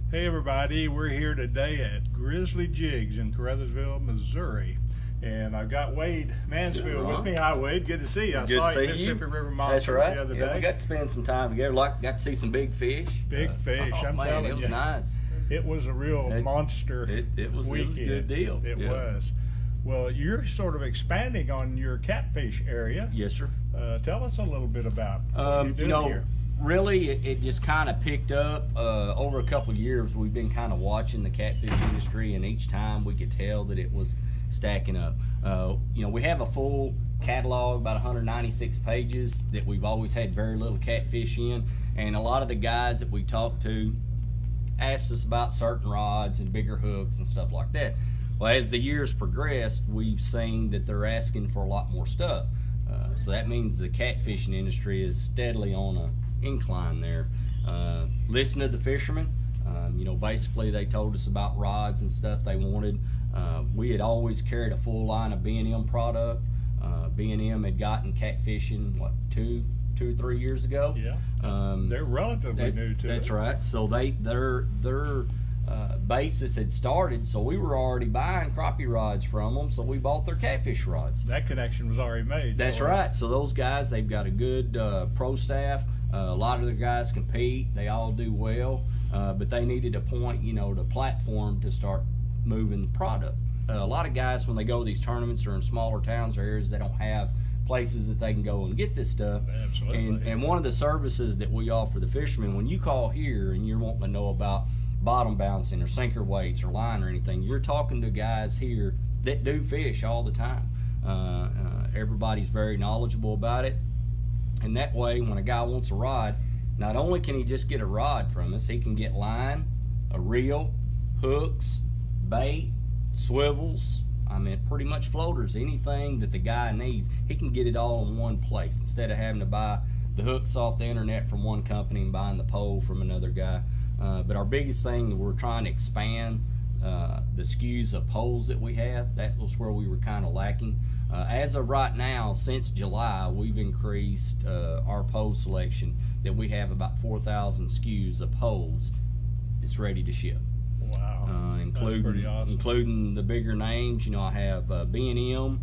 Hey everybody, we're here today at Grizzly Jigs in Caruthersville, Missouri. And I've got Wade Mansfield with me. Hi Wade, good to see you. I saw you at Mississippi River Monsters the other day. We got to spend some time together. Got to see some big fish. Big fish, I'm telling you. It was nice. It was a real monster weekend. It was a good deal. It was. Well, you're sort of expanding on your catfish area. Yes, sir. Tell us a little bit about what you're doing here. Really, it just kind of picked up over a couple of years. We've been kind of watching the catfish industry, and each time we could tell that it was stacking up. We have a full catalog, about 196 pages, that we've always had very little catfish in, and a lot of the guys that we talked to asked us about certain rods and bigger hooks and stuff like that. Well, as the years progressed, we've seen that they're asking for a lot more stuff. So that means the catfishing industry is steadily on a incline there. Listen to the fishermen. Basically they told us about rods and stuff they wanted. We had always carried a full line of B&M product. B&M had gotten catfishing two or 3 years ago. Yeah. They're relatively new to That's right. So their basis had started, so we were already buying crappie rods from them, so we bought their catfish rods. That connection was already made. That's right. So those guys, they've got a good pro staff. A lot of the guys compete. They all do well, but they needed a point, the platform to start moving the product. A lot of guys, when they go to these tournaments or in smaller towns or areas, they don't have places that they can go and get this stuff. Absolutely. And one of the services that we offer the fishermen, when you call here and you're wanting to know about bottom bouncing or sinker weights or line or anything, you're talking to guys here that do fish all the time. Everybody's very knowledgeable about it. And that way, when a guy wants a rod, not only can he just get a rod from us, he can get line, a reel, hooks, bait, swivels, pretty much floaters, anything that the guy needs, he can get it all in one place instead of having to buy the hooks off the internet from one company and buying the pole from another guy. But our biggest thing, we're trying to expand the SKUs of poles that we have. That was where we were kind of lacking. As of right now, since July, we've increased our pole selection, that we have about 4,000 SKUs of poles that's ready to ship. Wow, that's pretty awesome. Including the bigger names. I have B&M,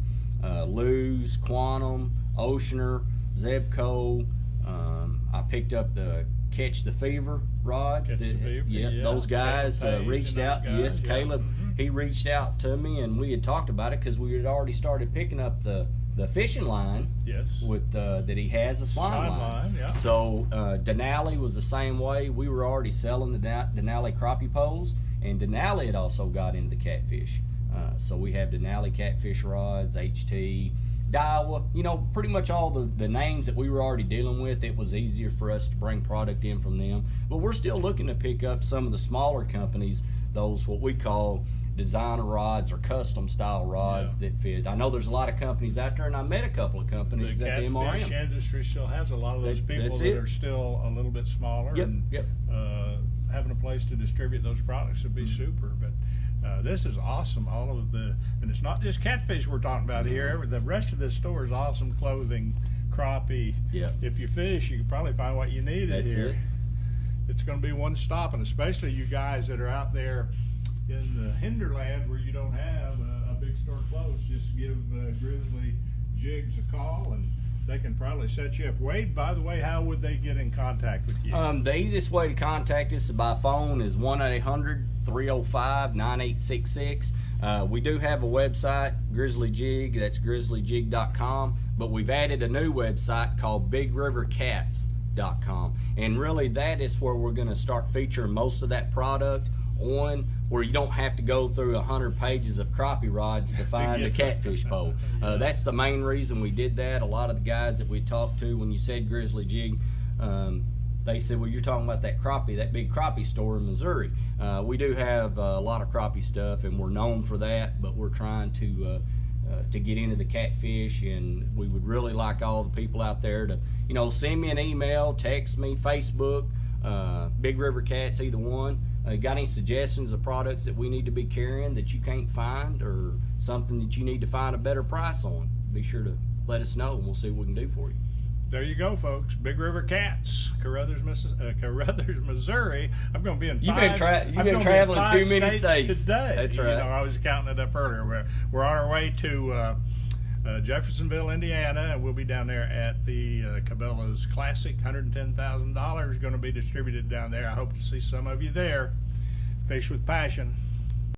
Lew's, Quantum, Oceaner, Zebco. I picked up the Catch the Fever rods. Those guys reached out. Yes, Caleb. Mm-hmm. He reached out to me, and we had talked about it because we had already started picking up the fishing line. Yes. With that he has a slime line. Yeah. So Denali was the same way. We were already selling the Denali crappie poles, and Denali had also got into catfish. So we have Denali catfish rods, HT, Daiwa, pretty much all the names that we were already dealing with. It was easier for us to bring product in from them. But we're still looking to pick up some of the smaller companies, those what we call designer rods or custom style rods that fit. I know there's a lot of companies out there, and I met a couple of companies at the MRM. The catfish industry still has a lot of those people that are still a little bit smaller. Yep. Having a place to distribute those products would be super. But this is awesome. And it's not just catfish we're talking about here. The rest of this store is awesome. Clothing, crappie. Yeah. If you fish, you can probably find what you need here. It. It's going to be one stop, and especially you guys that are out there in the hinterland where you don't have a big store close, just give Grizzly Jigs a call and they can probably set you up. Wade, by the way, how would they get in contact with you? The easiest way to contact us by phone is 1-800-305-9866. We do have a website, Grizzly Jig, that's grizzlyjig.com, but we've added a new website called BigRiverCats.com, and really that is where we're going to start featuring most of that product on, where you don't have to go through 100 pages of crappie rods to find the catfish pole. That's the main reason we did that. A lot of the guys that we talked to, when you said Grizzly Jig, they said, well, you're talking about that big crappie store in Missouri. We do have a lot of crappie stuff, and we're known for that, but we're trying to get into the catfish, and we would really like all the people out there to, send me an email, text me, Facebook, Big River Cats, either one. Got any suggestions of products that we need to be carrying that you can't find, or something that you need to find a better price on? Be sure to let us know, and we'll see what we can do for you. There you go, folks. Big River Cats, Carruthers, Missouri. I'm going to be in You've five. been traveling too many states today. That's right. You know, I was counting it up earlier. We're on our way to Jeffersonville, Indiana, and we'll be down there at the Cabela's Classic. $110,000 going to be distributed down there. I hope to see some of you there. Fish with Passion.